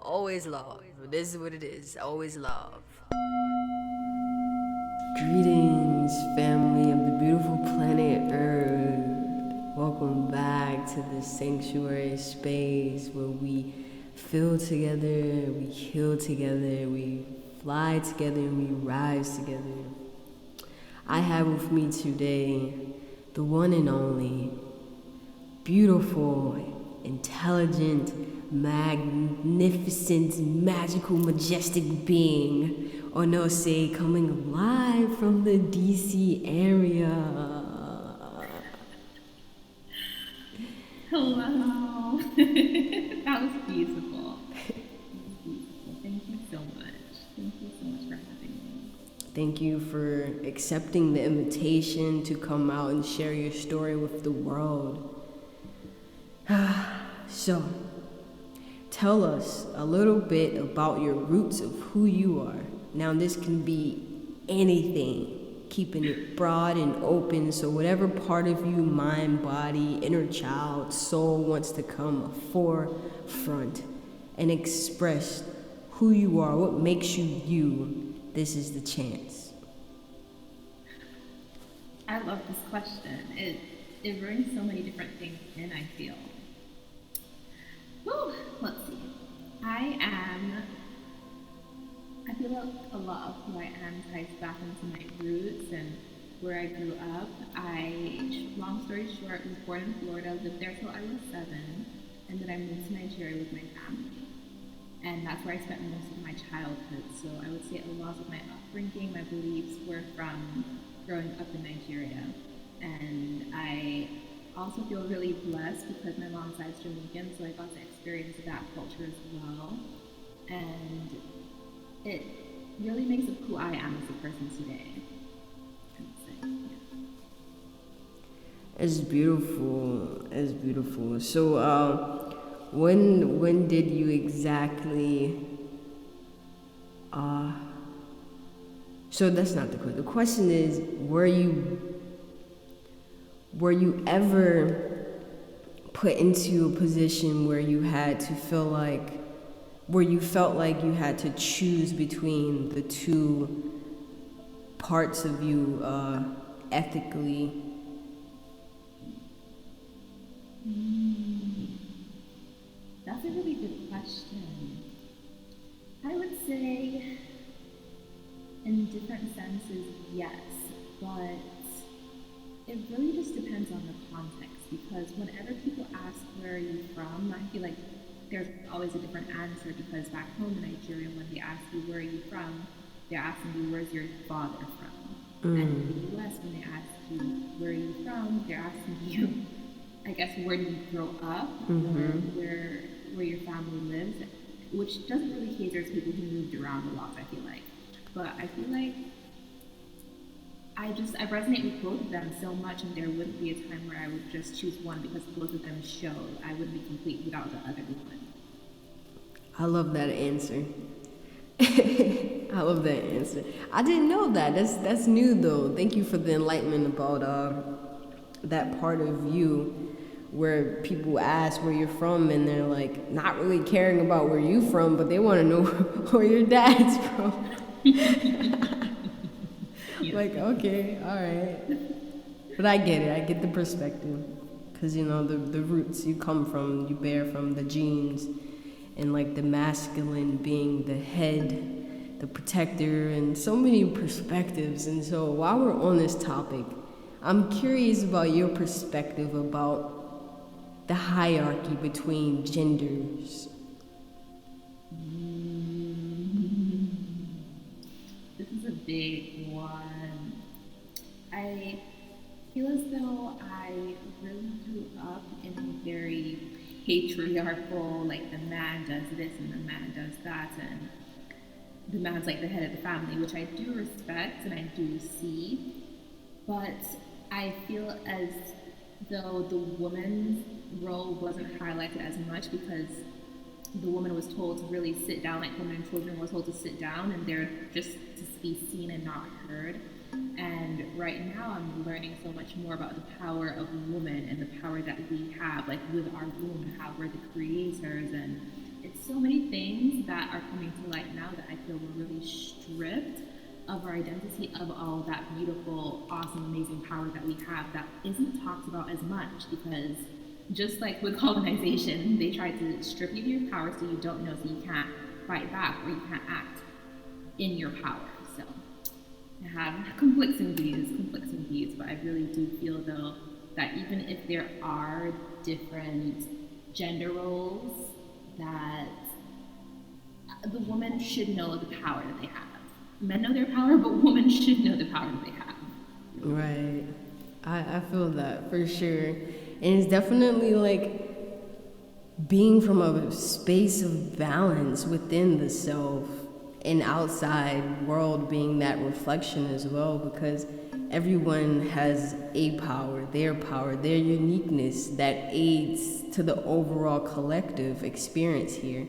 Always love. This is what it is. Always love. Greetings, family of the beautiful planet Earth. Welcome back to this sanctuary space where we feel together, we heal together, we fly together, and we rise together. I have with me today the one and only beautiful, intelligent, magnificent, magical, majestic being, Onose, coming live from the DC area. Hello. That was beautiful. Thank you so much. Thank you so much for having me. Thank you for accepting the invitation to come out and share your story with the world. So, tell us a little bit about your roots of who you are. Now, this can be anything, keeping it broad and open, so whatever part of you, mind, body, inner child, soul wants to come forefront and express who you are, what makes you you, this is the chance. I love this question. It brings so many different things in, I feel. Whew, let's see. I feel like a lot of who I am ties back into my roots and where I grew up. Long story short, was born in Florida, lived there till I was 7, and then I moved to Nigeria with my family. And that's where I spent most of my childhood. So I would say a lot of my upbringing, my beliefs were from growing up in Nigeria. And I also feel really blessed because my mom's side is Jamaican, so I got to experience that culture as well. And it really makes up who I am as a person today. I would say, yeah. It's beautiful. It's beautiful. So, when did you exactly? So that's not the question. The question is, were you ever put into a position where you had to feel like, where you felt like you had to choose between the two parts of you ethically? That's a really good question. I would say, in different senses, yes, but it really just depends on the context because whenever people ask where are you from, I feel like there's always a different answer because back home in Nigeria, when they ask you where are you from, they're asking you where's your father from. And in the US, when they ask you where are you from, they're asking you, I guess, where do you grow up or where your family lives, which doesn't really cater to people who moved around a lot, I feel like. But I feel like I resonate with both of them so much, and there wouldn't be a time where I would just choose one because both of them show I wouldn't be complete without the other one. I love that answer. I love that answer. I didn't know that. That's new though. Thank you for the enlightenment about that part of you where people ask where you're from and they're like not really caring about where you from, but they want to know where your dad's from. Like, okay, all right. But I get it. I get the perspective. Because, you know, the roots you come from, you bear from the genes. And, like, the masculine being the head, the protector, and so many perspectives. And so while we're on this topic, I'm curious about your perspective about the hierarchy between genders. This is a big one. I feel as though I really grew up in a very patriarchal, like the man does this and the man does that, and the man's like the head of the family, which I do respect and I do see, but I feel as though the woman's role wasn't highlighted as much because the woman was told to really sit down, like women and children were told to sit down and they're just to be seen and not heard. And right now I'm learning so much more about the power of women and the power that we have, like with our womb, how we're the creators, and it's so many things that are coming to light now that I feel we're really stripped of our identity, of all that beautiful, awesome, amazing power that we have that isn't talked about as much because just like with colonization, they tried to strip you of your power so you don't know, so you can't fight back or you can't act in your power. So I have conflicting views, but I really do feel though that even if there are different gender roles, that the woman should know the power that they have. Men know their power, but women should know the power that they have. Right. I feel that for sure. And it's definitely like being from a space of balance within the self and outside world being that reflection as well, because everyone has a power, their uniqueness that aids to the overall collective experience here.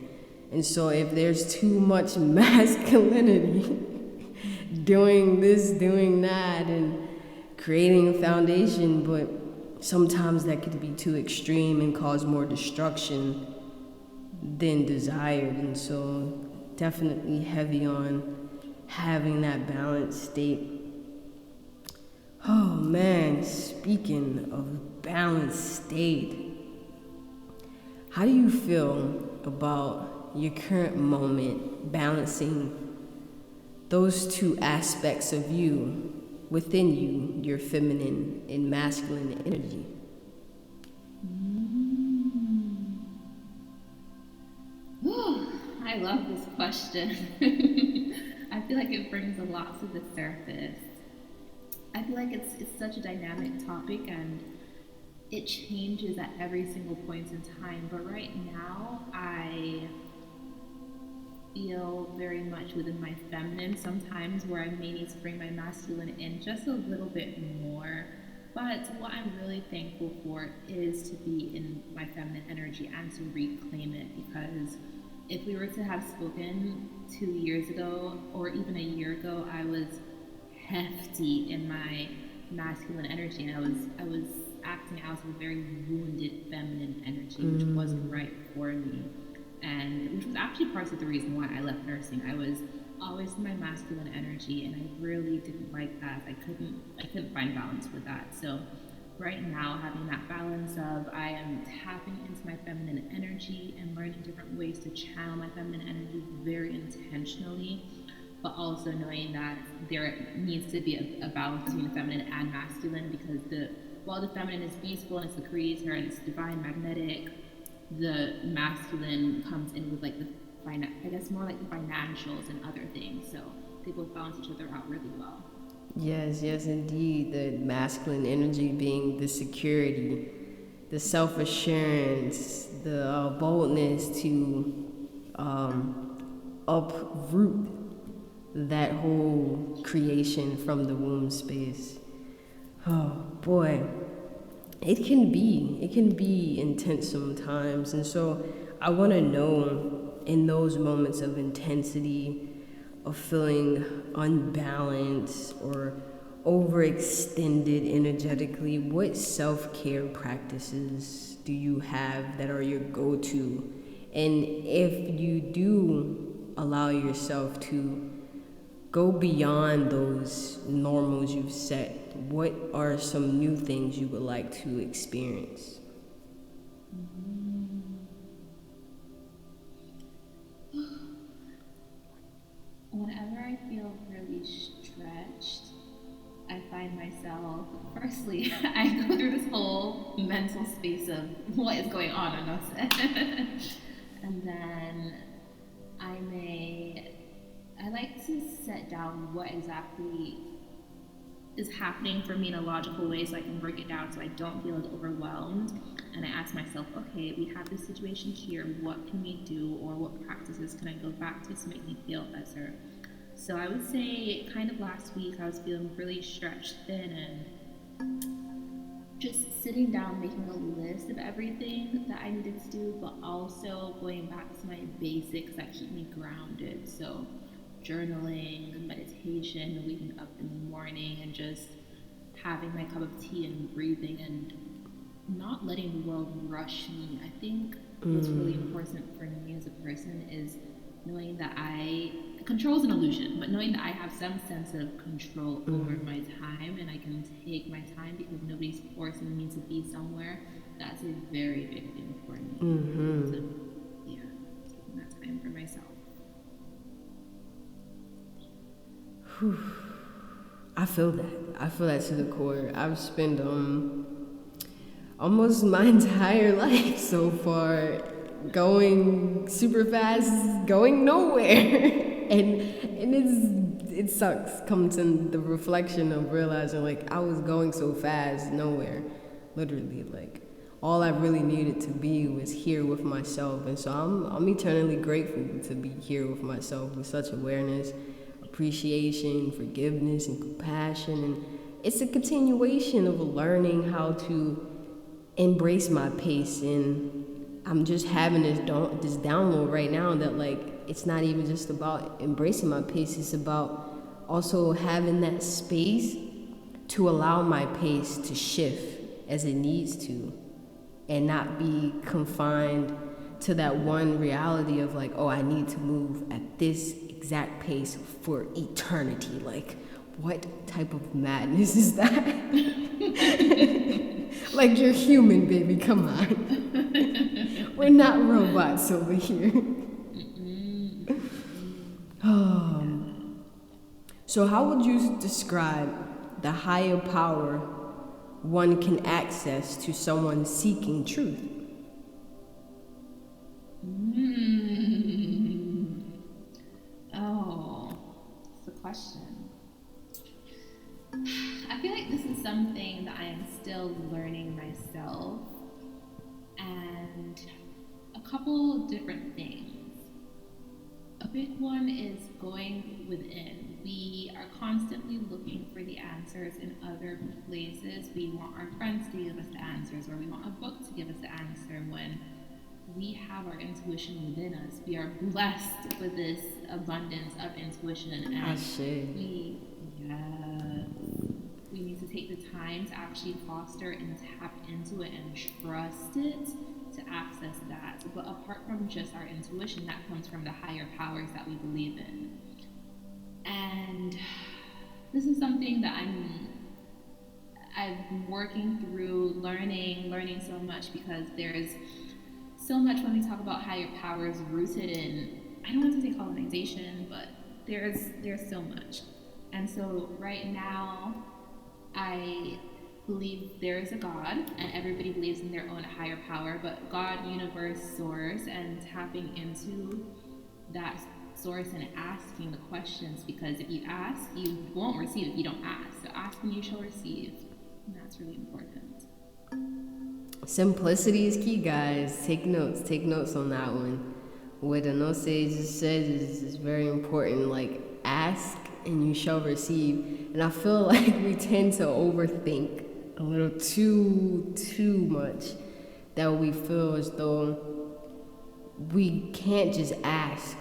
And so if there's too much masculinity doing this, doing that, and creating a foundation, but sometimes that could be too extreme and cause more destruction than desired. And so definitely heavy on having that balanced state. Oh man, speaking of balanced state, how do you feel about your current moment balancing those two aspects of you within you, your feminine and masculine energy? I love this question. I feel like it brings a lot to the surface. I feel like it's such a dynamic topic and it changes at every single point in time. But right now, I feel very much within my feminine sometimes where I may need to bring my masculine in just a little bit more. But what I'm really thankful for is to be in my feminine energy and to reclaim it, because if we were to have spoken 2 years ago or even a year ago, I was hefty in my masculine energy and I was acting out of a very wounded feminine energy, which wasn't right for me. And which was actually part of the reason why I left nursing. I was always in my masculine energy and I really didn't like that. I couldn't find balance with that. So right now, having that balance of I am tapping into my feminine energy and learning different ways to channel my feminine energy very intentionally, but also knowing that there needs to be a balance between feminine and masculine, because while the feminine is beautiful and it's the creator and it's divine, magnetic, the masculine comes in with like I guess more like the financials and other things. So they both balance each other out really well. Yes, indeed. The masculine energy being the security, the self-assurance, the boldness to uproot that whole creation from the womb space. Oh boy, it can be intense sometimes. And so I want to know, in those moments of intensity, of feeling unbalanced or overextended energetically, what self-care practices do you have that are your go-to? And if you do allow yourself to go beyond those normals you've set, what are some new things you would like to experience? Whenever I feel really stretched, I find myself, firstly, I go through this whole mental space of what is going on in us. And then I like to set down what exactly is happening for me in a logical way so I can break it down so I don't feel as overwhelmed. And I ask myself, okay, we have this situation here, what can we do, or what practices can I go back to make me feel better? So I would say kind of last week I was feeling really stretched thin and just sitting down, making a list of everything that I needed to do, but also going back to my basics that keep me grounded. So journaling, meditation, waking up in the morning and just having my cup of tea and breathing and not letting the world rush me. I think what's really important for me as a person is knowing that control is an illusion, but knowing that I have some sense of control over my time and I can take my time because nobody's forcing me to be somewhere. That's a very big thing for me. So, yeah, taking that time for myself. I feel that. I feel that to the core. I've spent almost my entire life so far going super fast, going nowhere. and it sucks come to the reflection of realizing like I was going so fast nowhere. Literally, like all I really needed to be was here with myself. And so I'm eternally grateful to be here with myself with such awareness, appreciation, forgiveness, and compassion. And it's a continuation of learning how to embrace my pace. And I'm just having this download right now that like it's not even just about embracing my pace, it's about also having that space to allow my pace to shift as it needs to and not be confined to that one reality of like, oh, I need to move at this exact pace for eternity. Like, what type of madness is that? Like, you're human, baby, come on. We're not robots over here. So how would you describe the higher power one can access to someone seeking truth? Oh, it's a question. I feel like this is something that I am still learning myself, and a couple different things. A big one is going within. We are constantly looking for the answers in other places. We want our friends to give us the answers, or we want a book to give us the answer, when we have our intuition within us. We are blessed with this abundance of intuition, and we need to take the time to actually foster and tap into it and trust it to access that. But apart from just our intuition, that comes from the higher powers that we believe in. And this is something that I've been working through, learning so much, because there's so much when we talk about higher powers rooted in, I don't want to say colonization, but there's so much. And so right now, I believe there is a God, and everybody believes in their own higher power, but God, universe, source, and tapping into that source and asking the questions, because if you ask, you won't receive if you don't ask. So ask and you shall receive, and that's really important. Simplicity is key, guys. Take notes on that one. What Anose just said is very important. Like, ask and you shall receive. And I feel like we tend to overthink a little too much, that we feel as though we can't just ask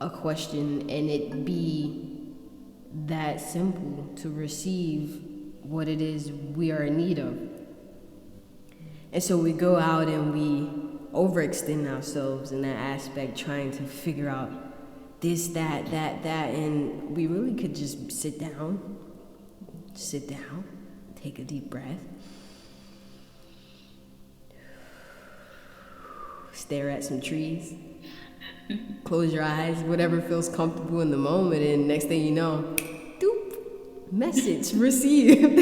a question and it be that simple to receive what it is we are in need of. And so we go out and we overextend ourselves in that aspect, trying to figure out this, that, and we really could just sit down, take a deep breath, stare at some trees, close your eyes, whatever feels comfortable in the moment, and next thing you know, doop, message received.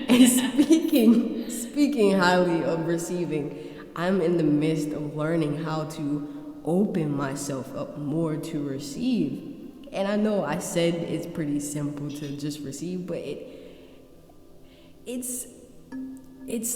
And speaking highly of receiving, I'm in the midst of learning how to open myself up more to receive. And I know I said it's pretty simple to just receive, but it's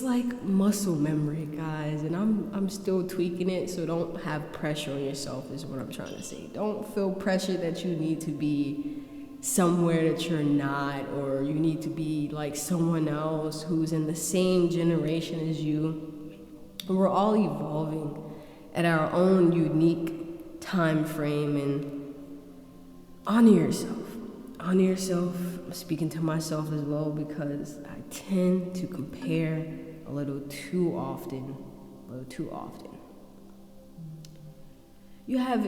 like muscle memory, guys, and I'm still tweaking it. So don't have pressure on yourself is what I'm trying to say. Don't feel pressure that you need to be somewhere that you're not, or you need to be like someone else who's in the same generation as you. We're all evolving at our own unique time frame, and honor yourself. I'm speaking to myself as well, because I tend to compare a little too often a little too often. You have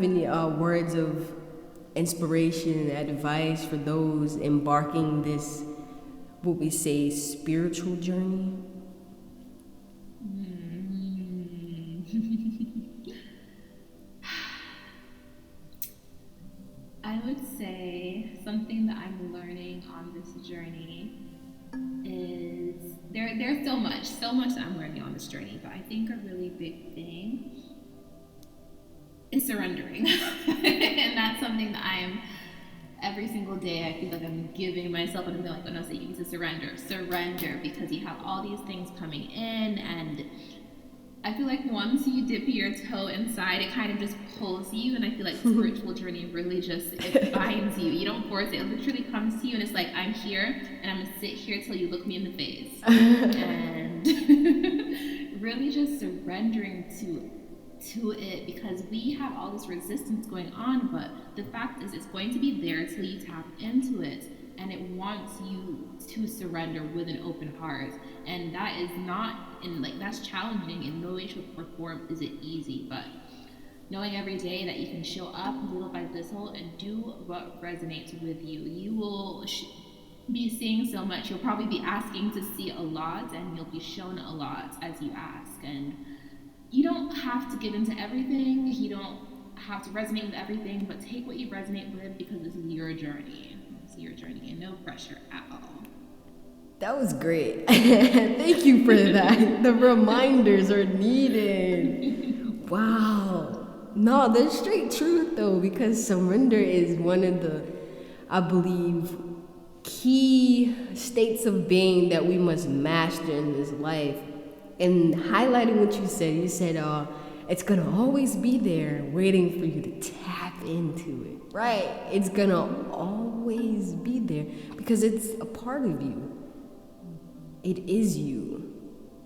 any words of inspiration and advice for those embarking this, what we say, spiritual journey? I would say something that I'm learning on this journey is there's so much that I'm learning on this journey, but I think a really big thing is surrendering. And that's something that I'm every single day I feel like I'm giving myself, and I'm like, when I say you need to surrender, because you have all these things coming in, and I feel like once you dip your toe inside, it kind of just pulls you, and I feel like spiritual journey really just, it binds you. You don't force it. It literally comes to you, and it's like, I'm here, and I'm going to sit here till you look me in the face. And really just surrendering to it, because we have all this resistance going on, but the fact is it's going to be there till you tap into it, and it wants you to surrender with an open heart. And that is not that's challenging in no way, shape, or form is it easy, but knowing every day that you can show up little by little and do what resonates with you, you will be seeing so much. You'll probably be asking to see a lot, and you'll be shown a lot as you ask. And you don't have to give into everything, you don't have to resonate with everything, but take what you resonate with, because this is your journey. It's your journey, and no pressure at all. That was great. Thank you for that. The reminders are needed. Wow. No, that's straight truth though, because surrender is one of the, I believe, key states of being that we must master in this life. And highlighting what you said, it's gonna always be there waiting for you to tap into it, right? It's gonna always be there because it's a part of you. It is you.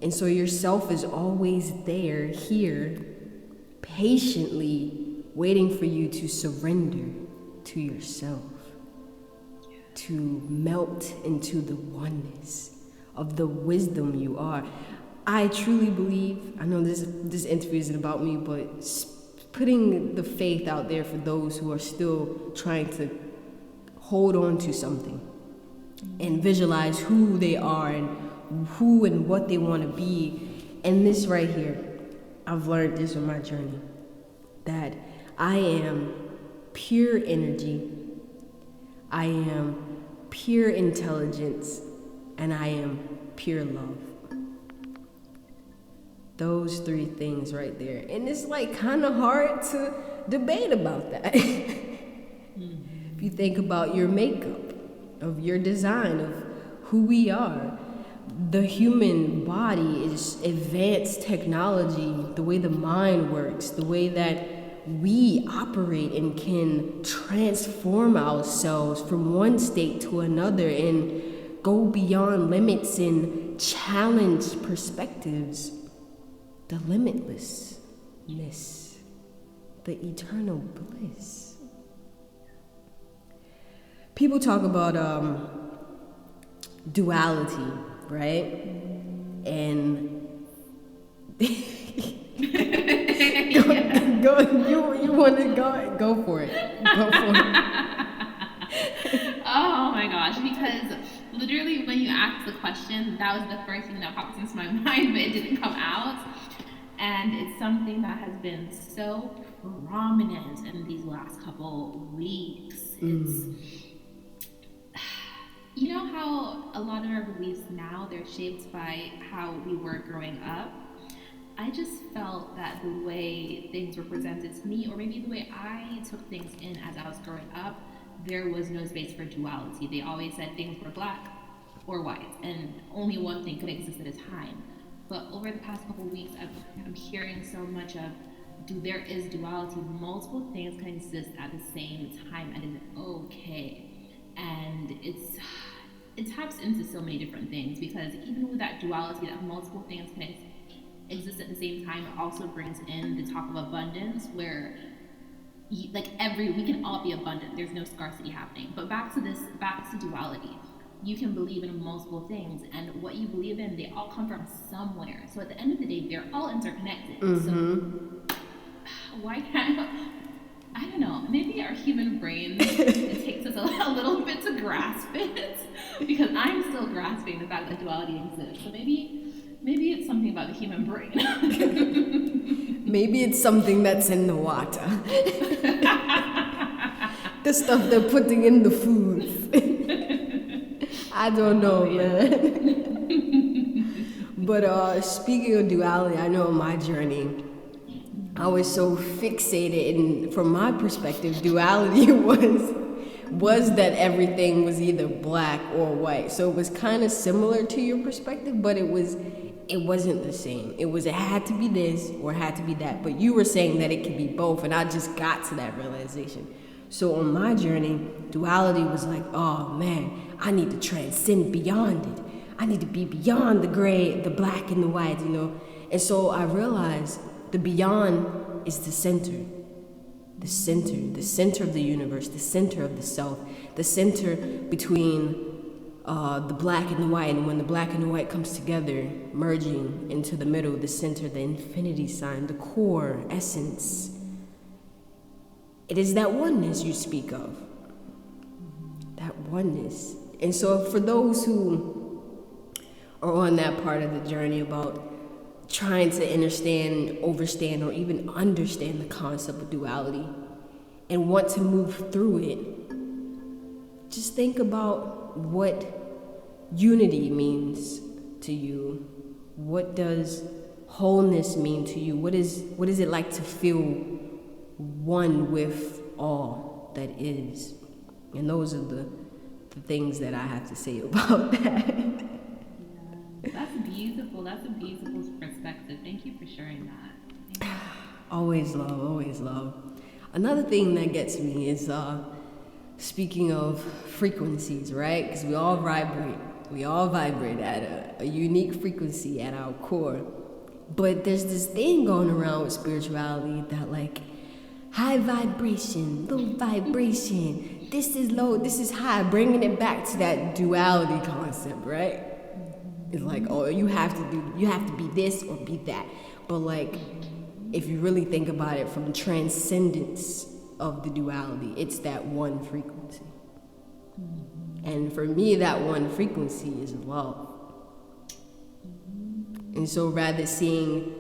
And so yourself is always there, here, patiently waiting for you to surrender to yourself, to melt into the oneness of the wisdom you are. I truly believe, I know this interview isn't about me, but putting the faith out there for those who are still trying to hold on to something and visualize who they are and who and what they want to be. And this right here, I've learned this on my journey, that I am pure energy, I am pure intelligence, and I am pure love. Those three things right there. And it's like kind of hard to debate about that. If you think about your makeup, of your design, of who we are, the human body is advanced technology, the way the mind works, the way that we operate and can transform ourselves from one state to another and go beyond limits and challenge perspectives. The limitlessness, the eternal bliss. People talk about duality, right? And you want to go for it. Go for it. Oh my gosh, because literally when you asked the question, that was the first thing that popped into my mind, but it didn't come out. And it's something that has been so prominent in these last couple weeks. It's, you know how a lot of our beliefs now, they're shaped by how we were growing up? I just felt that the way things were presented to me, or maybe the way I took things in as I was growing up, there was no space for duality. They always said things were black or white, and only one thing could exist at a time. But over the past couple of weeks, I'm hearing so much of, there is duality. Multiple things can exist at the same time, and it's okay. And it taps into so many different things, because even with that duality, that multiple things can exist at the same time, it also brings in the talk of abundance, where we can all be abundant. There's no scarcity happening. But back to duality. you can believe in multiple things, and what you believe in, they all come from somewhere. So at the end of the day, they're all interconnected. So why can't I don't know, maybe our human brains, it takes us a little bit to grasp it, because I'm still grasping the fact that duality exists. So maybe it's something about the human brain. Maybe it's something that's in the water. The stuff they're putting in the food. I don't know, man. But speaking of duality, I know in my journey, I was so fixated, and from my perspective, duality was that everything was either black or white. So it was kind of similar to your perspective, but it wasn't the same. It had to be this or it had to be that. But you were saying that it could be both, and I just got to that realization. So on my journey, duality was like, oh man, I need to transcend beyond it. I need to be beyond the gray, the black and the white, And so I realized the beyond is the center. The center of the universe, the center of the self, the center between the black and the white. And when the black and the white comes together, merging into the middle, the center, the infinity sign, the core, essence. It is that oneness you speak of. That oneness. And so for those who are on that part of the journey about trying to understand, overstand, or even understand the concept of duality and want to move through it, just think about what unity means to you. What does wholeness mean to you? What is it like to feel one with all that is? And those are the things that I have to say about that. That's beautiful. That's a beautiful perspective. Thank you for sharing that. Always love, always love. Another thing that gets me is speaking of frequencies, right? Because we all vibrate. We all vibrate at a unique frequency at our core. But there's this thing going around with spirituality that like high vibration, low vibration, this is low, this is high, bringing it back to that duality concept, right? It's like, oh, you have to be this or be that. But like, if you really think about it from transcendence of the duality, it's that one frequency. And for me, that one frequency is love. And so rather seeing,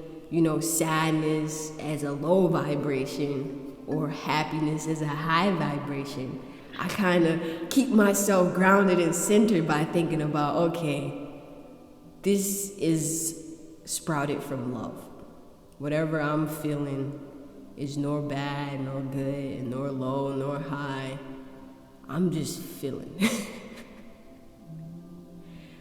sadness as a low vibration or happiness as a high vibration, I kind of keep myself grounded and centered by thinking about, okay, this is sprouted from love. Whatever I'm feeling is nor bad, nor good, nor low, nor high. I'm just feeling.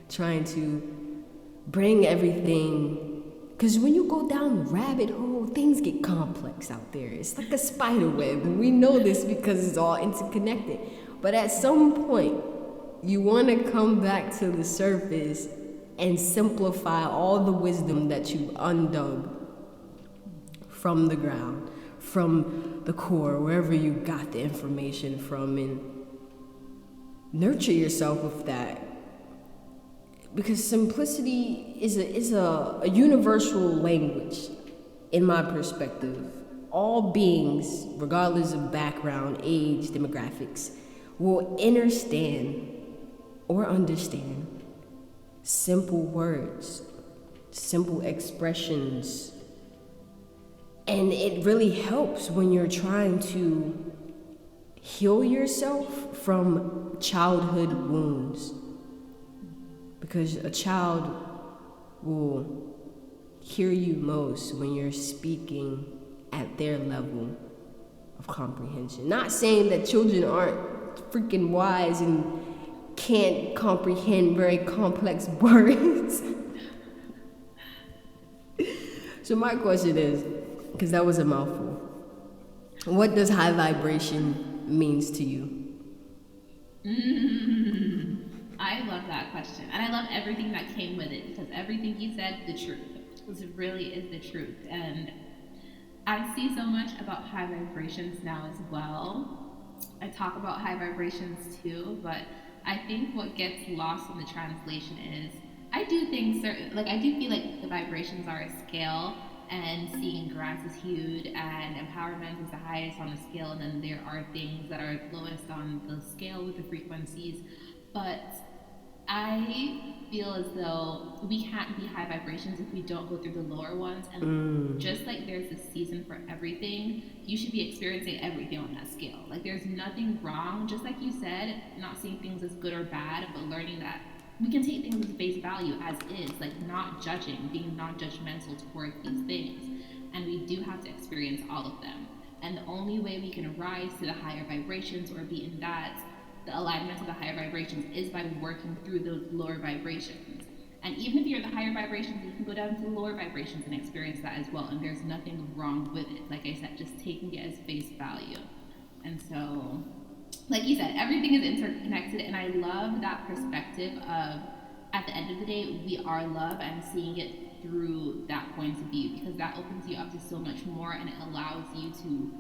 Trying to bring everything, because when you go down the rabbit hole, things get complex out there. It's like a spider web, and we know this because it's all interconnected. But at some point, you want to come back to the surface and simplify all the wisdom that you undug from the ground, from the core, wherever you got the information from, and nurture yourself with that. Because simplicity is a universal language, in my perspective. All beings, regardless of background, age, demographics, will understand simple words, simple expressions. And it really helps when you're trying to heal yourself from childhood wounds. Because a child will hear you most when you're speaking at their level of comprehension. Not saying that children aren't freaking wise and can't comprehend very complex words. So my question is, because that was a mouthful, what does high vibration means to you? I love that question, and I love everything that came with it, because everything you said, the truth. This really is the truth. And I see so much about high vibrations now as well. I talk about high vibrations too, but I think what gets lost in the translation is I do think certain, like, I do feel like the vibrations are a scale, and seeing grass is huge and empowerment is the highest on the scale, and then there are things that are lowest on the scale with the frequencies. But I feel as though we can't be high vibrations if we don't go through the lower ones. And just like there's a season for everything, you should be experiencing everything on that scale. Like there's nothing wrong, just like you said, not seeing things as good or bad, but learning that we can take things as face value as is, like not judging, being non-judgmental towards these things. And we do have to experience all of them. And the only way we can rise to the higher vibrations or be in that the alignment of the higher vibrations is by working through those lower vibrations. And even if you're the higher vibrations, you can go down to the lower vibrations and experience that as well. And there's nothing wrong with it. Like I said, just taking it as face value. And so, like you said, everything is interconnected. And I love that perspective of, at the end of the day, we are love, and seeing it through that point of view, because that opens you up to so much more, and it allows you to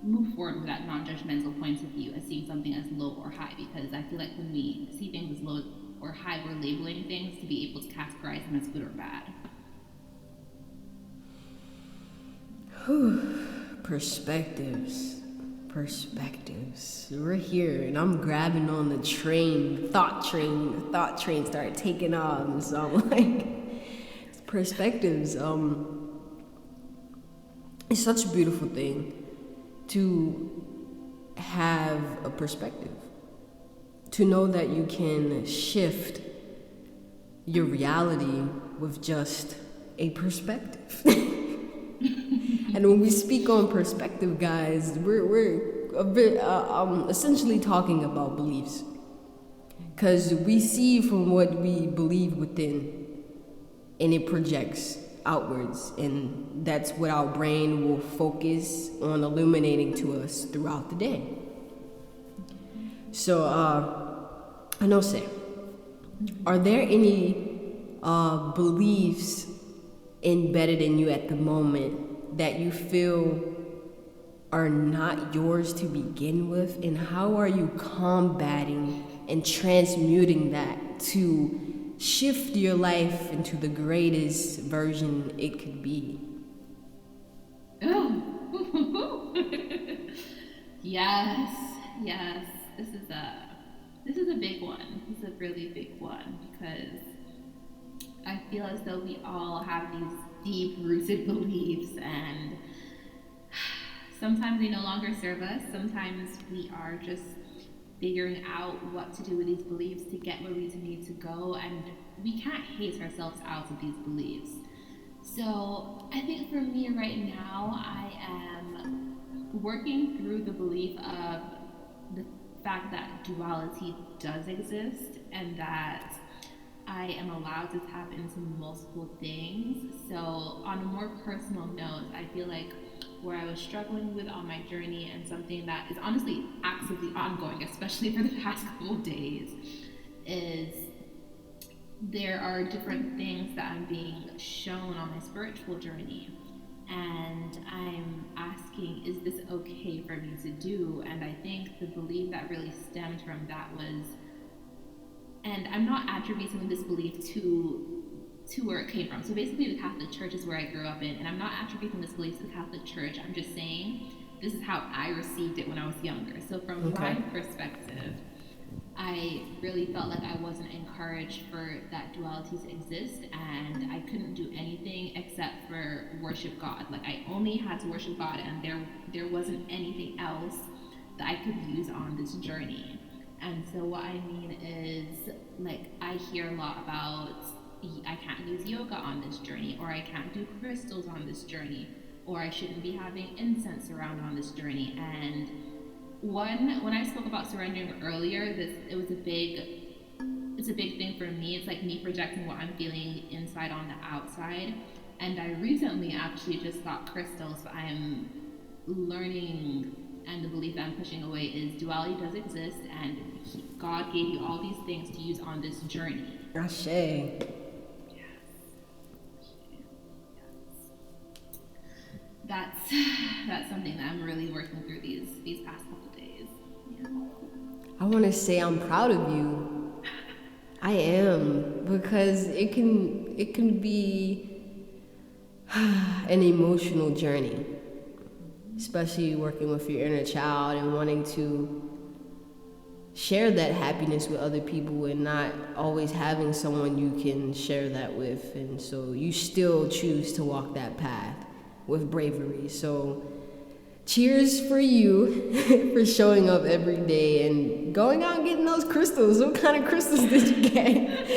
move forward with that non-judgmental point of view as seeing something as low or high. Because I feel like when we see things as low or high, we're labeling things to be able to categorize them as good or bad. Perspectives. We're here, and I'm grabbing on the train, thought train started taking off. So I'm like, perspectives. It's such a beautiful thing to have a perspective, to know that you can shift your reality with just a perspective. And when we speak on perspective, guys, we're a bit essentially talking about beliefs, because we see from what we believe within, and it projects outwards, and that's what our brain will focus on illuminating to us throughout the day. So I know, say, are there any beliefs embedded in you at the moment that you feel are not yours to begin with, and how are you combating and transmuting that to shift your life into the greatest version it could be? Oh, yes. This is a big one. This is a really big one, because I feel as though we all have these deep-rooted beliefs, and sometimes they no longer serve us. Sometimes we are just figuring out what to do with these beliefs to get where we need to go, and we can't hate ourselves out of these beliefs. So I think for me right now, I am working through the belief of the fact that duality does exist, and that I am allowed to tap into multiple things. So on a more personal note, I feel like where I was struggling with on my journey, and something that is honestly actively ongoing, especially for the past couple of days, is there are different things that I'm being shown on my spiritual journey. And I'm asking, is this okay for me to do? And I think the belief that really stemmed from that was, and I'm not attributing this belief to where it came from. So basically the Catholic Church is where I grew up in, and I'm not attributing this belief to the Catholic Church. I'm just saying this is how I received it when I was younger. So from my perspective, I really felt like I wasn't encouraged for that duality to exist, and I couldn't do anything except for worship God. Like I only had to worship God, and there wasn't anything else that I could use on this journey. And so what I mean is, like, I hear a lot about I can't use yoga on this journey, or I can't do crystals on this journey, or I shouldn't be having incense around on this journey. And when I spoke about surrendering earlier, it's a big thing for me. It's like me projecting what I'm feeling inside on the outside. And I recently actually just got crystals, but I am learning, and the belief that I'm pushing away is duality does exist, and God gave you all these things to use on this journey. Ashe. That's something that I'm really working through these past couple days. Yeah. I want to say I'm proud of you I am, because it can be an emotional journey, especially working with your inner child and wanting to share that happiness with other people and not always having someone you can share that with. And so you still choose to walk that path with bravery. So cheers for you for showing up every day and going out and getting those crystals. What kind of crystals did you get?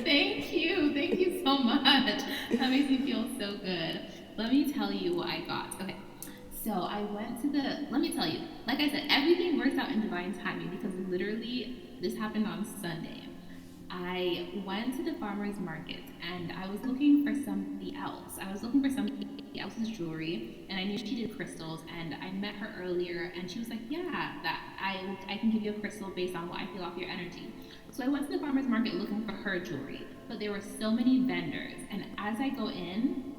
Thank you so much. That makes me feel so good. Let me tell you what I got. Okay, so I went to let me tell you, like I said, everything works out in divine timing, because literally this happened on Sunday. I went to the farmer's market and I was looking for somebody else. I was looking for somebody else's jewelry, and I knew she did crystals, and I met her earlier and she was like, yeah, that I can give you a crystal based on what I feel off your energy. So I went to the farmer's market looking for her jewelry, but there were so many vendors, and as I go in,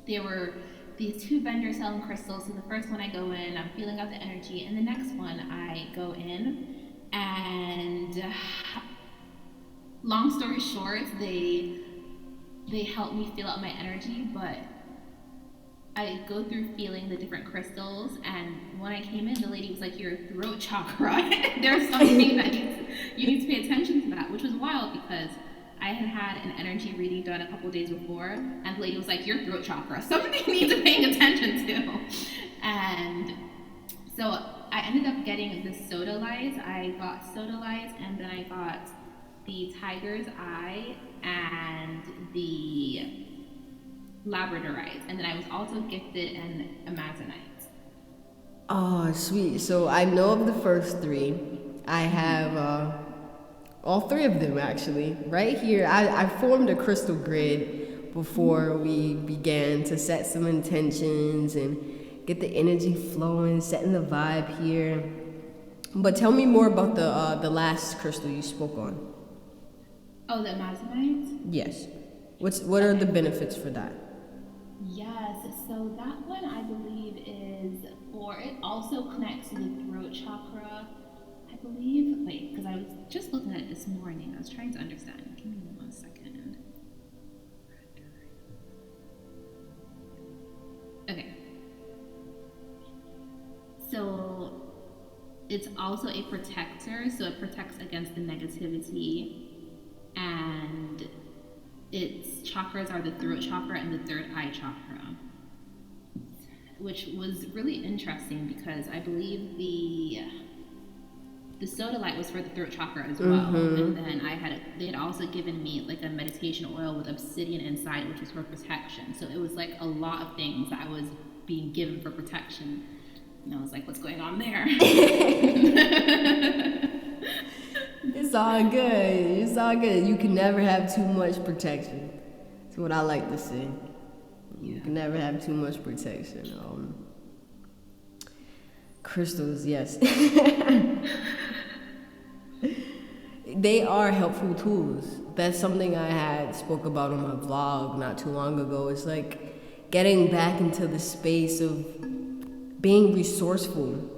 there were these two vendors selling crystals. So the first one I go in, I'm feeling out the energy, and the next one I go in, and long story short, they help me feel out my energy, but I go through feeling the different crystals, and when I came in, the lady was like, your throat chakra. There's something that you need to pay attention to that, which was wild because I had an energy reading done a couple days before, and the lady was like, your throat chakra, something you need to pay attention to. And so I ended up getting the sodalites. I got sodalites, and then I got the tiger's eye and the labradorite, and then I was also gifted an amazonite. Oh, sweet. So I know of the first three. I have all three of them, actually. Right here, I formed a crystal grid before we began to set some intentions and get the energy flowing, setting the vibe here. But tell me more about the last crystal you spoke on. Oh, the amazonite? Yes. What are the benefits for that? Yes, so that one I believe is it also connects to the throat chakra, I believe. Wait, because I was just looking at it this morning. I was trying to understand. Give me 1 second. Okay. So it's also a protector, so it protects against the negativity, and its chakras are the throat chakra and the third eye chakra, which was really interesting because I believe the sodalite was for the throat chakra as well. And then they had also given me like a meditation oil with obsidian inside, which was for protection. So it was like a lot of things that I was being given for protection, and I was like, what's going on there? It's all good. It's all good. You can never have too much protection. That's what I like to say. You can never have too much protection. Crystals, yes. They are helpful tools. That's something I had spoke about on my vlog not too long ago. It's like getting back into the space of being resourceful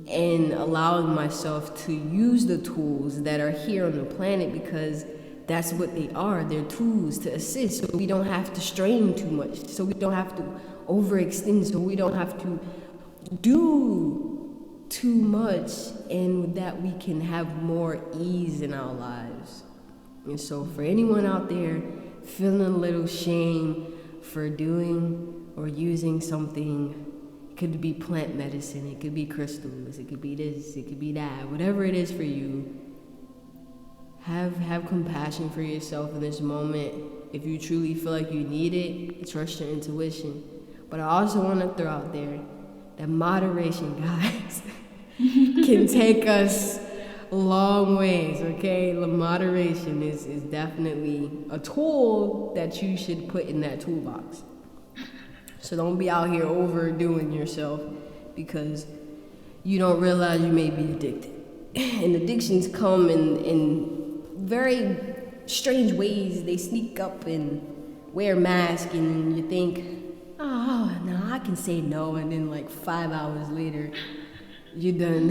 and allowing myself to use the tools that are here on the planet, because that's what they are. They're tools to assist, so we don't have to strain too much, so we don't have to overextend, so we don't have to do too much, and with that we can have more ease in our lives. And so for anyone out there feeling a little shame for doing or using something, it could be plant medicine, it could be crystals, it could be this, it could be that, whatever it is for you, have compassion for yourself in this moment. If you truly feel like you need it, trust your intuition. But I also want to throw out there that moderation, guys, can take us long ways, okay? Moderation is definitely a tool that you should put in that toolbox. So don't be out here overdoing yourself because you don't realize you may be addicted. And addictions come in very strange ways. They sneak up and wear masks, and you think, oh, no, I can say no. And then like 5 hours later, you're done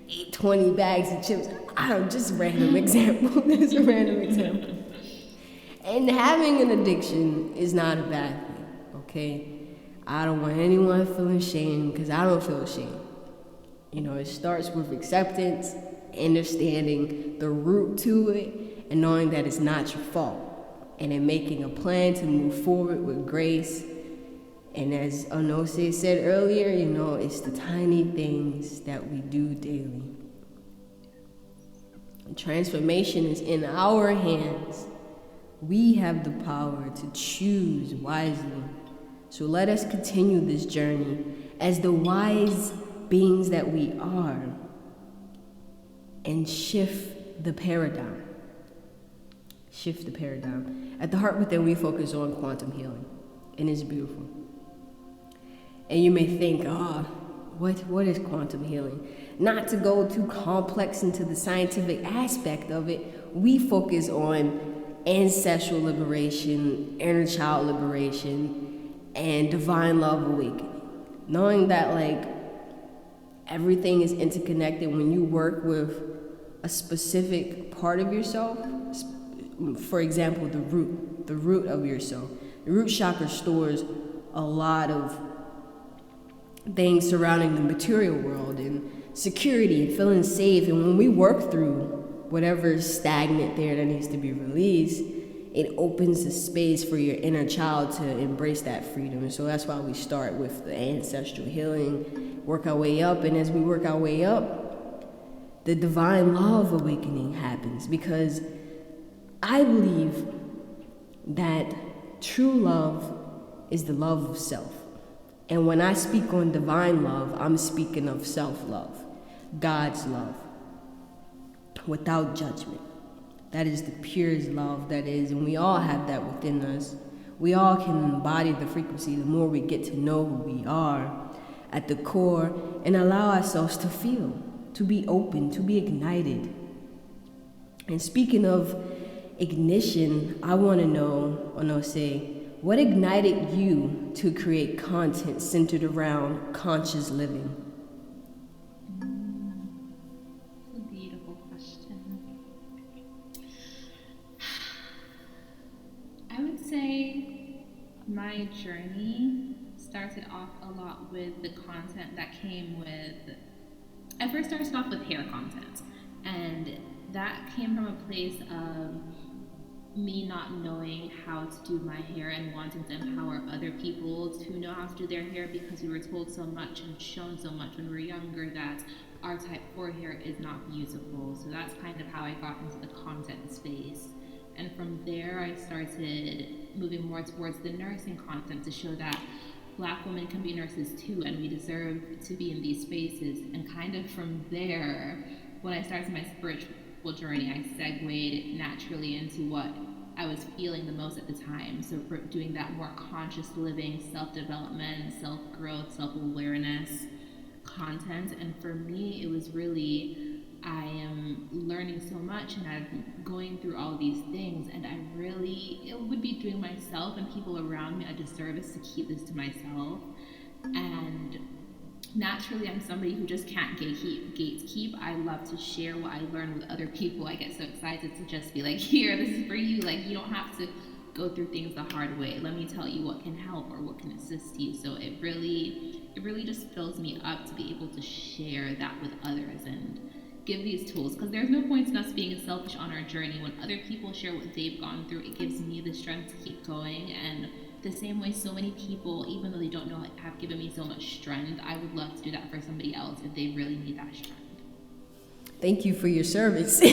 ate 20 bags of chips. I don't, just a random example. Just a random example. And having an addiction is not a bad thing, okay? I don't want anyone feeling shame because I don't feel shame. You know, it starts with acceptance, understanding the root to it, and knowing that it's not your fault. And then making a plan to move forward with grace. And as Onose said earlier, you know, it's the tiny things that we do daily. Transformation is in our hands. We have the power to choose wisely. So let us continue this journey as the wise beings that we are and shift the paradigm. Shift the paradigm. At the Heart Within, we focus on quantum healing, and it's beautiful. And you may think, what is quantum healing? Not to go too complex into the scientific aspect of it, we focus on ancestral liberation, inner child liberation, and divine love awakening. Knowing that like everything is interconnected when you work with a specific part of yourself. For example, the root of yourself. The root chakra stores a lot of things surrounding the material world and security and feeling safe. And when we work through whatever is stagnant there that needs to be released, it opens the space for your inner child to embrace that freedom. And so that's why we start with the ancestral healing, work our way up. And as we work our way up, the divine love awakening happens, because I believe that true love is the love of self. And when I speak on divine love, I'm speaking of self-love, God's love, without judgment. That is the purest love that is, and we all have that within us. We all can embody the frequency the more we get to know who we are at the core and allow ourselves to feel, to be open, to be ignited. And speaking of ignition, I want to know, Onose, what ignited you to create content centered around conscious living? That's a beautiful question. I would say my journey started off a lot with the content that came with. I first started off with hair content, and that came from a place of me not knowing how to do my hair and wanting to empower other people to know how to do their hair, because we were told so much and shown so much when we were younger that our type 4 hair is not beautiful. So that's kind of how I got into the content space. And from there, I started moving more towards the nursing content to show that Black women can be nurses too, and we deserve to be in these spaces. And kind of from there, when I started my spiritual journey, I segued naturally into what I was feeling the most at the time. So for doing that more conscious living, self-development, self-growth, self-awareness content. And for me, it was really, I am learning so much and I'm going through all these things, and it would be doing myself and people around me a disservice to keep this to myself. And naturally, I'm somebody who just can't gatekeep. I love to share what I learn with other people. I get so excited to just be like, here, this is for you. Like, you don't have to go through things the hard way. Let me tell you what can help or what can assist you. So it really just fills me up to be able to share that with others and give these tools, because there's no point in us being selfish on our journey. When other people share what they've gone through, it gives me the strength to keep going. And the same way so many people, even though they don't know, have given me so much strength, I would love to do that for somebody else if they really need that strength. Thank you for your service. Thank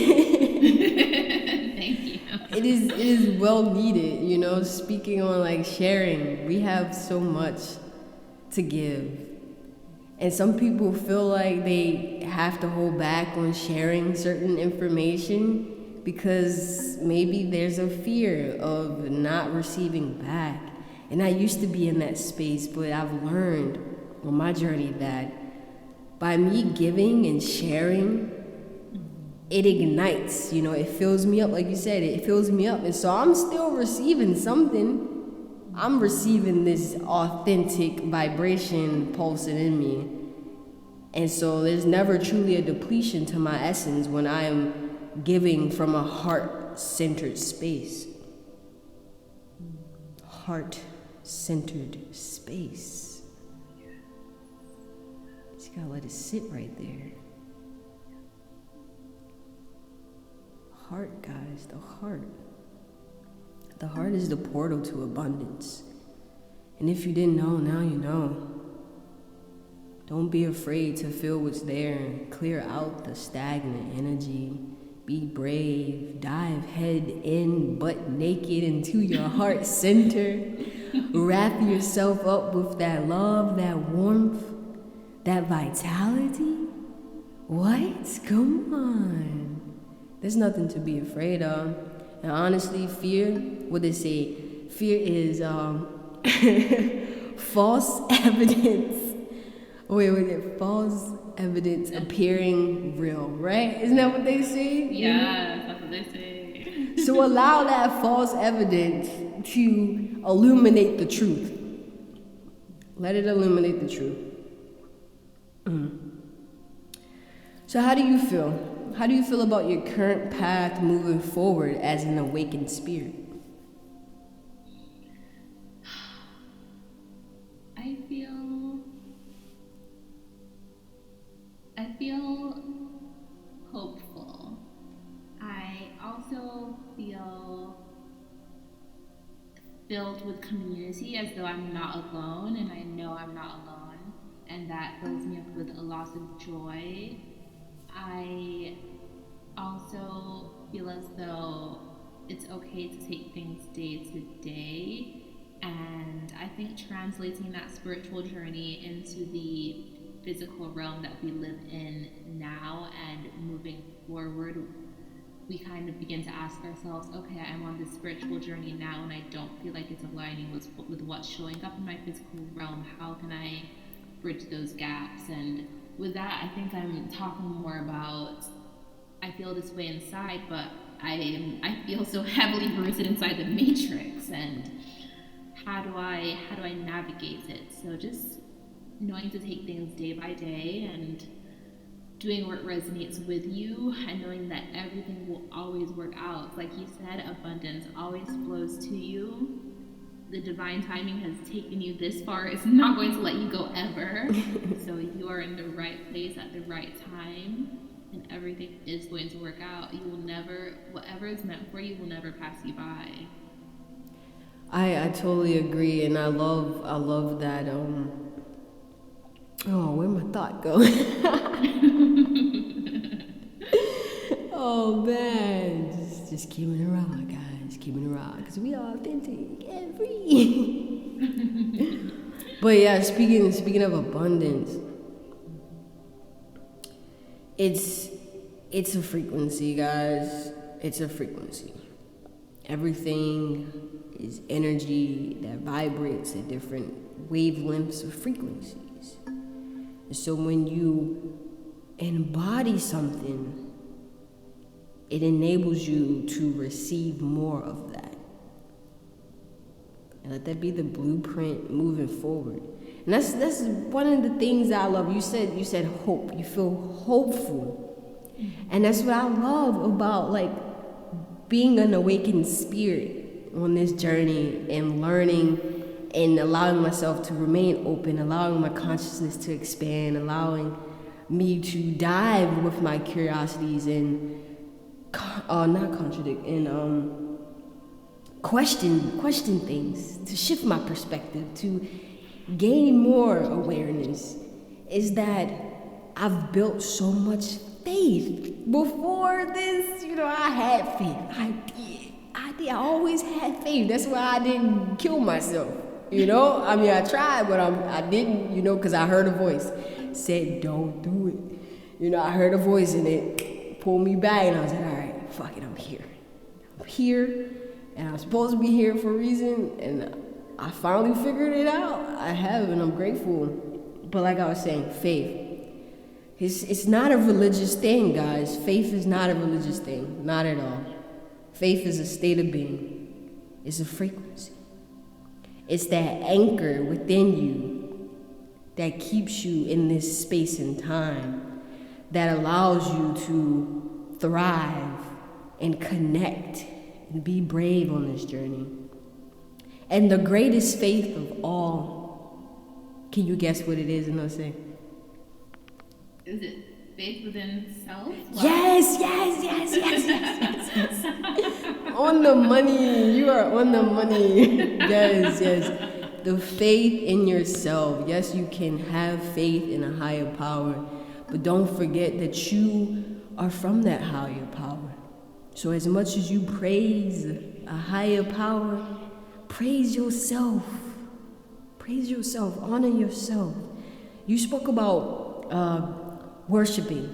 you. It is well needed, you know, speaking on like sharing. We have so much to give. And some people feel like they have to hold back on sharing certain information because maybe there's a fear of not receiving back. And I used to be in that space, but I've learned on my journey that by me giving and sharing, it ignites, you know, it fills me up. Like you said, it fills me up. And so I'm still receiving something. I'm receiving this authentic vibration pulsing in me. And so there's never truly a depletion to my essence when I am giving from a heart-centered space. Heart-centered space. Just gotta let it sit right there. Heart, guys, the heart. The heart is the portal to abundance. And if you didn't know, now you know. Don't be afraid to feel what's there and clear out the stagnant energy. Be brave, dive head in, butt naked into your heart center. Wrap yourself up with that love, that warmth, that vitality. What? Come on. There's nothing to be afraid of. And honestly, fear, what they say, fear is false evidence. False evidence appearing real, right? Isn't that what they say? Yeah, that's what they say. So allow that false evidence to illuminate the truth. Let it illuminate the truth. So how do you feel? How do you feel about your current path moving forward as an awakened spirit? I feel hopeful. I also feel filled with community, as though I'm not alone, and I know I'm not alone, and that fills me up with a lot of joy. I also feel as though it's okay to take things day to day, and I think translating that spiritual journey into the physical realm that we live in now and moving forward, we kind of begin to ask ourselves, okay, I'm on this spiritual journey now and I don't feel like it's aligning with what's showing up in my physical realm. How can I bridge those gaps? And with that, I think I'm talking more about, I feel this way inside, but I feel so heavily rooted inside the matrix, and how do I navigate it? So just knowing to take things day by day and doing what resonates with you, and knowing that everything will always work out. Like you said, abundance always flows to you. The divine timing has taken you this far. It's not going to let you go ever. So you are in the right place at the right time, and everything is going to work out. You will never, whatever is meant for you will never pass you by. I totally agree, and I love that. Oh, where'd my thought go? Oh man, just keeping it raw, guys, keeping it raw, because we are authentic and free. But yeah, speaking of abundance, it's a frequency, guys. It's a frequency. Everything is energy that vibrates at different wavelengths of frequencies. So when you embody something, it enables you to receive more of that. And let that be the blueprint moving forward. And that's one of the things that I love. You said hope. You feel hopeful. And that's what I love about like being an awakened spirit on this journey and learning and allowing myself to remain open, allowing my consciousness to expand, allowing me to dive with my curiosities and not contradict and question things, to shift my perspective, to gain more awareness. Is that I've built so much faith. Before this, I had faith. I always had faith. That's why I didn't kill myself. I mean, I tried, but I didn't, because I heard a voice said, don't do it. I heard a voice and it pulled me back, and I was like, all right, fuck it, I'm here. I'm here, and I'm supposed to be here for a reason, and I finally figured it out. I have, and I'm grateful. But like I was saying, faith. It's not a religious thing, guys. Faith is not a religious thing, not at all. Faith is a state of being. It's a frequency. It's that anchor within you that keeps you in this space and time, that allows you to thrive and connect and be brave on this journey. And the greatest faith of all, can you guess what it is, Inose? Is it faith within self? Yes. On the money. You are on the money. Yes. The faith in yourself. Yes, you can have faith in a higher power, but don't forget that you are from that higher power. So as much as you praise a higher power, praise yourself. Praise yourself. Honor yourself. You spoke about worshiping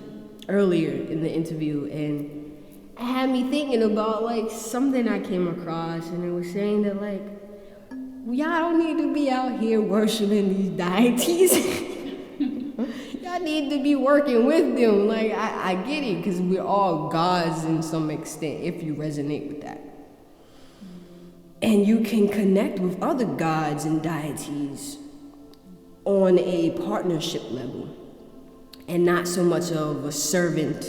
earlier in the interview, and it had me thinking about like something I came across, and it was saying that like y'all don't need to be out here worshiping these deities. Y'all need to be working with them. Like I get it, because we're all gods in some extent if you resonate with that. And you can connect with other gods and deities on a partnership level, and not so much of a servant,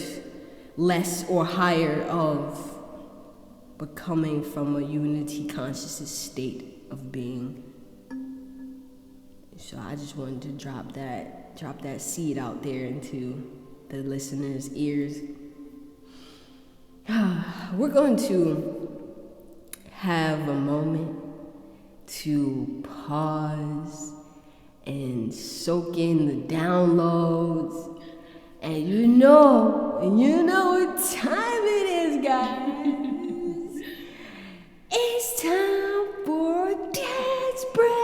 less or higher of, but coming from a unity consciousness state of being. So I just wanted to drop that seed out there into the listeners' ears. We're going to have a moment to pause and soak in the downloads. And you know what time it is, guys. It's time for dance break.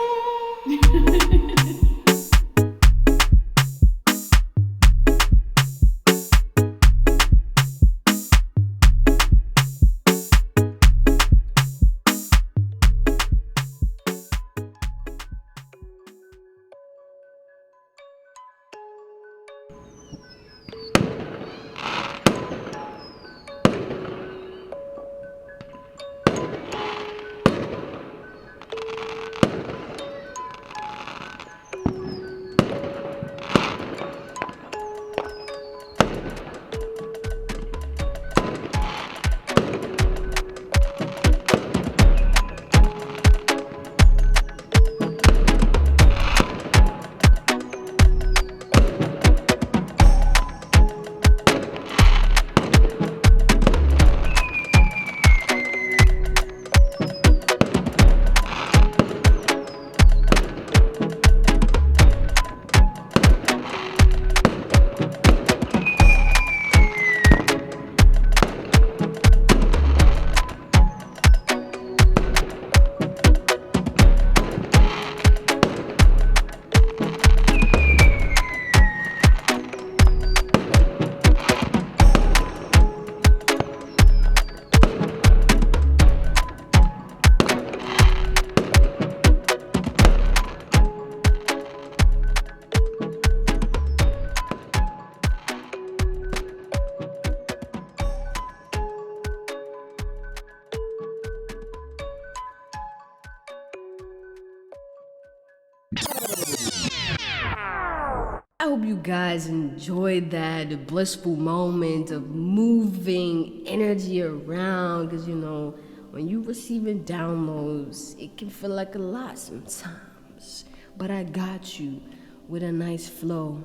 I hope you guys enjoyed that blissful moment of moving energy around, because when you receiving downloads, it can feel like a lot sometimes, but I got you with a nice flow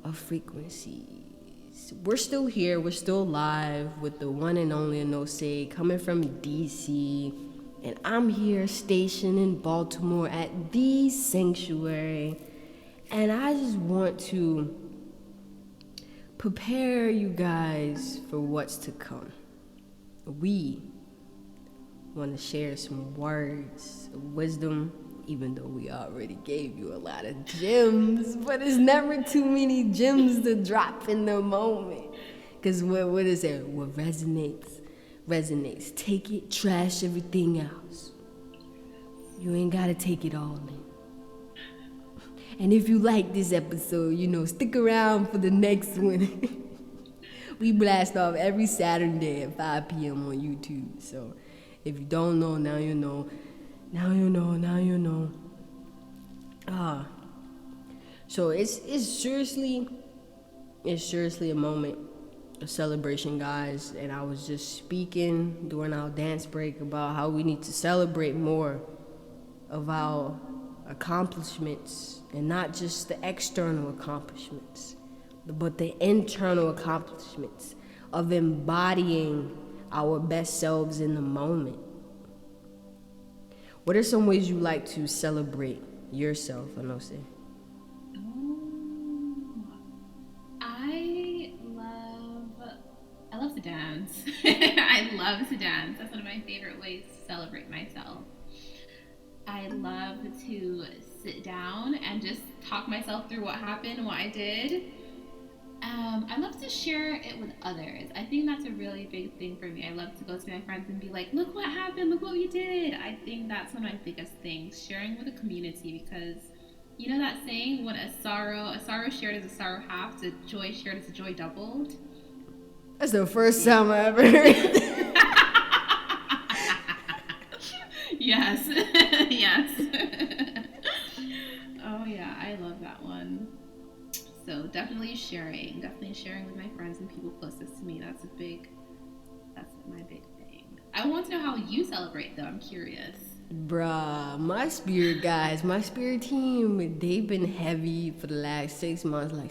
of frequencies. We're still here, we're still live with the one and only Inose coming from DC, and I'm here stationed in Baltimore at the Sanctuary. And I just want to prepare you guys for what's to come. We want to share some words of wisdom, even though we already gave you a lot of gems, but it's never too many gems to drop in the moment. Because what is it? What resonates. Take it, trash everything else. You ain't got to take it all in. And if you like this episode, stick around for the next one. We blast off every Saturday at 5 p.m. on YouTube. So if you don't know, now you know. So it's seriously a moment, a celebration, guys. And I was just speaking during our dance break about how we need to celebrate more of our accomplishments, and not just the external accomplishments, but the internal accomplishments of embodying our best selves in the moment. What are some ways you like to celebrate yourself, Anose? I love to dance. I love to dance. That's one of my favorite ways to celebrate myself. I love to sit down and just talk myself through what happened, what I did. I love to share it with others. I think that's a really big thing for me. I love to go to my friends and be like, look what happened, look what we did. I think that's one of my biggest things, sharing with a community, because you know that saying, when a sorrow shared is a sorrow halved, a joy shared is a joy doubled. That's the first time I ever heard that. Yes. Yes. Oh yeah, I love that one. So definitely sharing with my friends and people closest to me. That's my big thing. I want to know how you celebrate though. I'm curious. Bruh, my spirit guys, my spirit team, they've been heavy for the last 6 months, like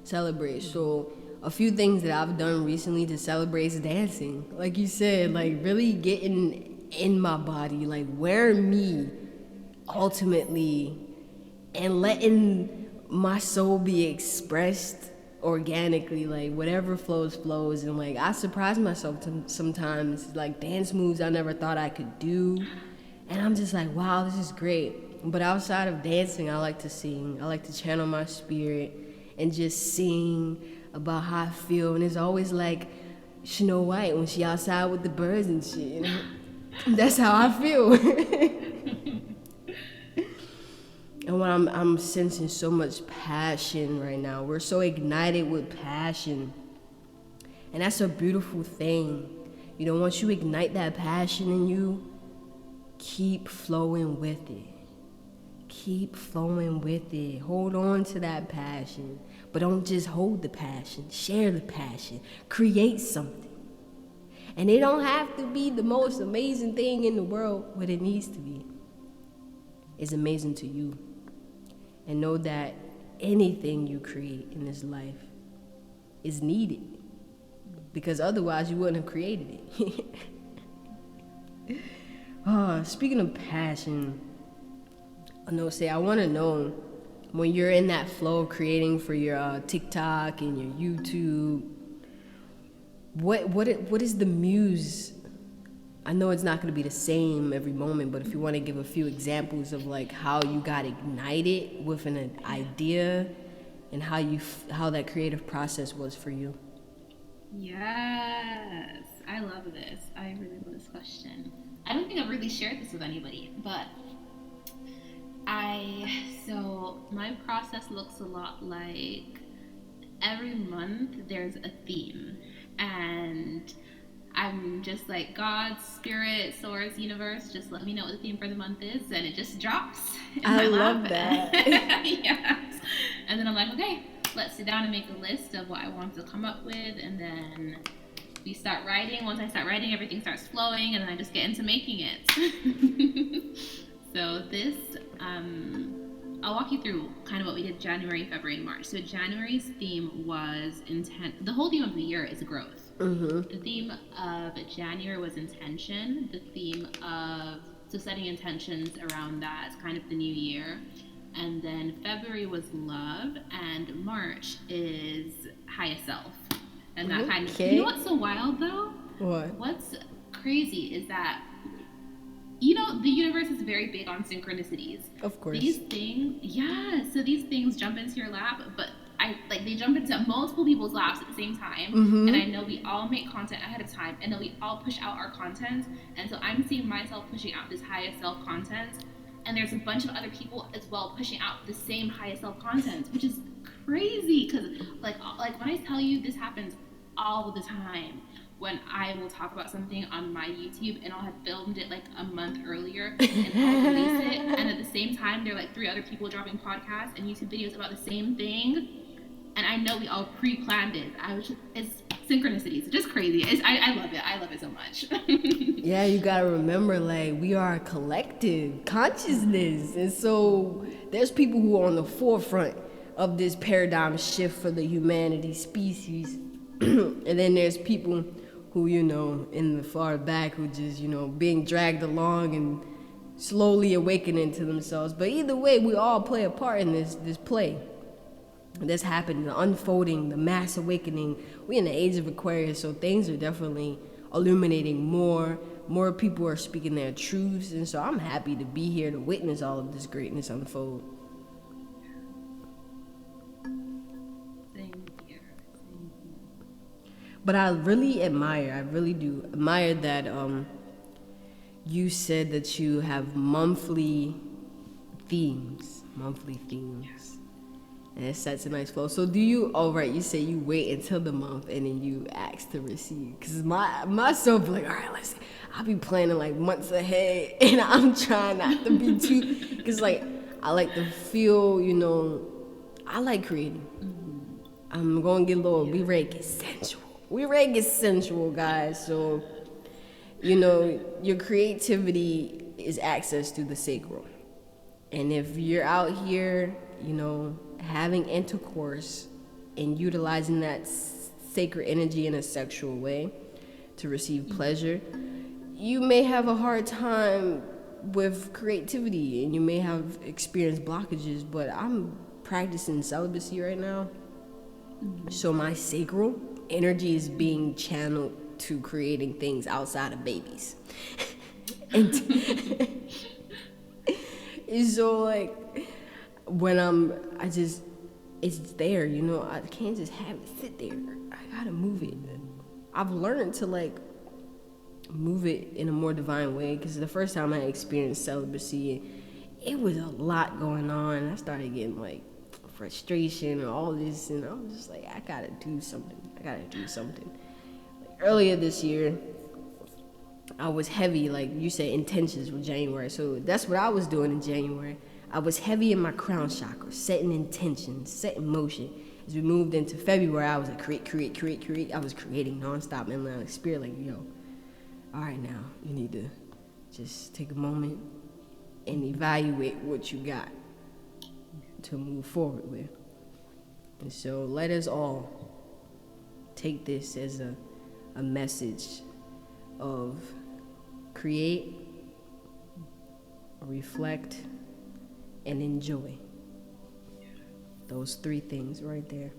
celebrate. So a few things that I've done recently to celebrate is dancing. Like you said, like really getting in my body, like wearing me ultimately, and letting my soul be expressed organically, like whatever flows. And like I surprise myself sometimes, like dance moves I never thought I could do, and I'm just like, wow, this is great. But outside of dancing, I like to sing. I like to channel my spirit and just sing about how I feel. And it's always like Snow White when she outside with the birds and shit, you know? That's how I feel. And when I'm sensing so much passion right now. We're so ignited with passion. And that's a beautiful thing. You know, once you ignite that passion in you, keep flowing with it. Keep flowing with it. Hold on to that passion. But don't just hold the passion. Share the passion. Create something. And it don't have to be the most amazing thing in the world, but it needs to be. It's amazing to you. And know that anything you create in this life is needed. Because otherwise you wouldn't have created it. Speaking of passion, I want to know, when you're in that flow of creating for your TikTok and your YouTube, what is the muse? I know it's not going to be the same every moment, but if you want to give a few examples of like how you got ignited with an idea and how that creative process was for you. Yes, I love this. I really love this question. I don't think I've really shared this with anybody, but so my process looks a lot like every month there's a theme, and I'm just like, God, Spirit, Source, Universe, just let me know what the theme for the month is, and it just drops in my lap. Love that. Yes. And then I'm like, okay, let's sit down and make a list of what I want to come up with, and then we start writing. Once I start writing, everything starts flowing, and then I just get into making it. So this, I'll walk you through kind of what we did January, February, and March. So January's theme was the whole theme of the year is growth. Mm-hmm. The theme of January was intention. The theme of, so setting intentions around that, kind of the new year. And then February was love, and March is highest self. And that kind of, you know what's so wild though? What? What's crazy is that, you know, the universe is very big on synchronicities. Of course. These things, so these things jump into your lap, but they jump into multiple people's laps at the same time. Mm-hmm. And I know we all make content ahead of time, and then we all push out our content. And so I'm seeing myself pushing out this highest self content, and there's a bunch of other people as well pushing out the same highest self content, which is crazy. Because like when I tell you, this happens all the time. when I will talk about something on my YouTube and I'll have filmed it like a month earlier and I'll release it. And at the same time, there are like 3 other people dropping podcasts and YouTube videos about the same thing. And I know we all pre-planned it. It's synchronicities. It's just crazy. I love it. I love it so much. Yeah, you gotta remember, like, we are a collective consciousness. And so there's people who are on the forefront of this paradigm shift for the humanity species. And then there's people who, you know, in the far back who just, you know, being dragged along and slowly awakening to themselves. But either way, we all play a part in this play that's happening, the unfolding, the mass awakening. We're in the age of Aquarius, so things are definitely illuminating more. More people are speaking their truths, and so I'm happy to be here to witness all of this greatness unfold. Same here. But I really do admire that you said that you have monthly themes. And it sets a nice flow. So do you, you say you wait until the month and then you ask to receive? Because myself, like, all right, let's see. I'll be planning like months ahead and I'm trying not to be too, because like, I like to feel, you know, I like creating. I'm going to get a little, we ready to get sensual, guys. So, you know, your creativity is access to the sacral. And if you're out here, you know, having intercourse and utilizing that sacred energy in a sexual way to receive pleasure, you may have a hard time with creativity and you may have experienced blockages, but I'm practicing celibacy right now. So my sacral energy is being channeled to creating things outside of babies. And so like, when it's there, you know, I can't just have it sit there. I gotta move it. I've learned to like move it in a more divine way, because the first time I experienced celibacy, it was a lot going on. I started getting like frustration and all this, and I was just like, I gotta do something. Like, earlier this year, I was heavy, like you said, intentions with January. So that's what I was doing in January. I was heavy in my crown chakra, setting intentions, setting motion. As we moved into February, I was like, create. I was creating nonstop, and my spirit like, yo, all right, now you need to just take a moment and evaluate what you got to move forward with. And so let us all take this as a message of create, reflect, and enjoy. Those 3 things right there.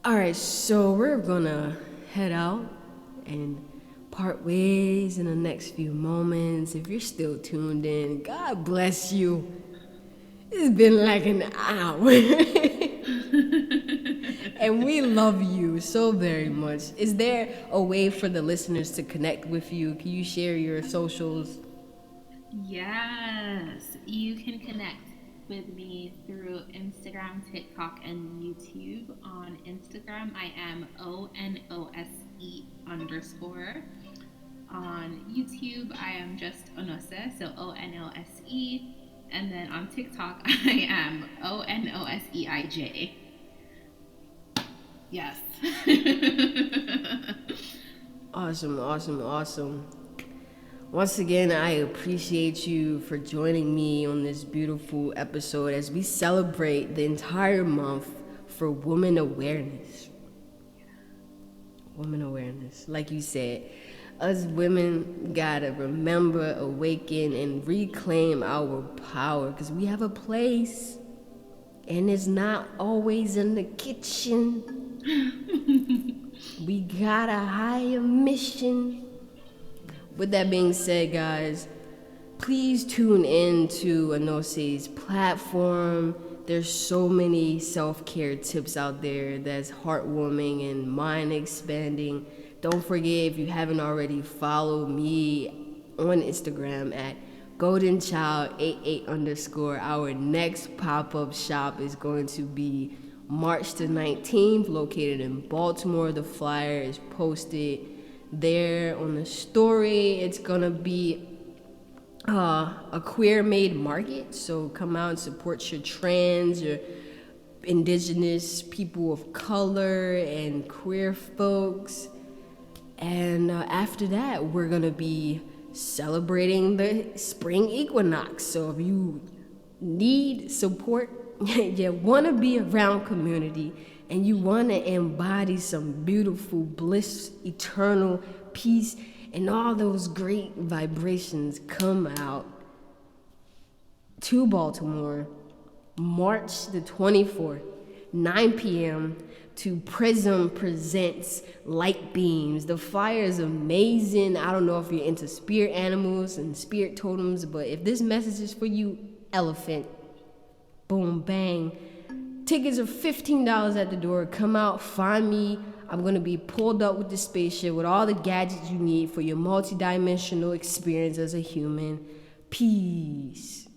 All right, so we're gonna head out and part ways in the next few moments. If you're still tuned in, God bless you. It's been like an hour. And we love you so very much. Is there a way for the listeners to connect with you? Can you share your socials? Yes, you can connect with me through Instagram, TikTok, and YouTube. On Instagram, I am ONOSE_. On YouTube, I am just Onose, so ONOSE. And then on TikTok, I am ONOSEIJ. Yes. Awesome. Once again, I appreciate you for joining me on this beautiful episode as we celebrate the entire month for woman awareness. Woman awareness. Like you said, us women gotta remember, awaken, and reclaim our power, because we have a place, and it's not always in the kitchen. We got a higher mission. With that being said, guys, please tune in to Onose's platform. There's so many self-care tips out there that's heartwarming and mind-expanding. Don't forget, if you haven't already, follow me on Instagram at goldenchild88_. Our next pop-up shop is going to be March the 19th, located in Baltimore. The flyer is posted there on the story. It's gonna be a queer-made market, so come out and support your trans, your indigenous people of color, and queer folks. And after that, we're gonna be celebrating the spring equinox. So if you need support, you want to be around community, and you want to embody some beautiful bliss, eternal peace, and all those great vibrations, come out to Baltimore, March the 24th, 9 p.m. to Prism Presents Light Beams. The flyer is amazing. I don't know if you're into spirit animals and spirit totems, but if this message is for you, elephant, boom, bang. Tickets are $15 at the door. Come out, find me. I'm going to be pulled up with the spaceship with all the gadgets you need for your multidimensional experience as a human. Peace.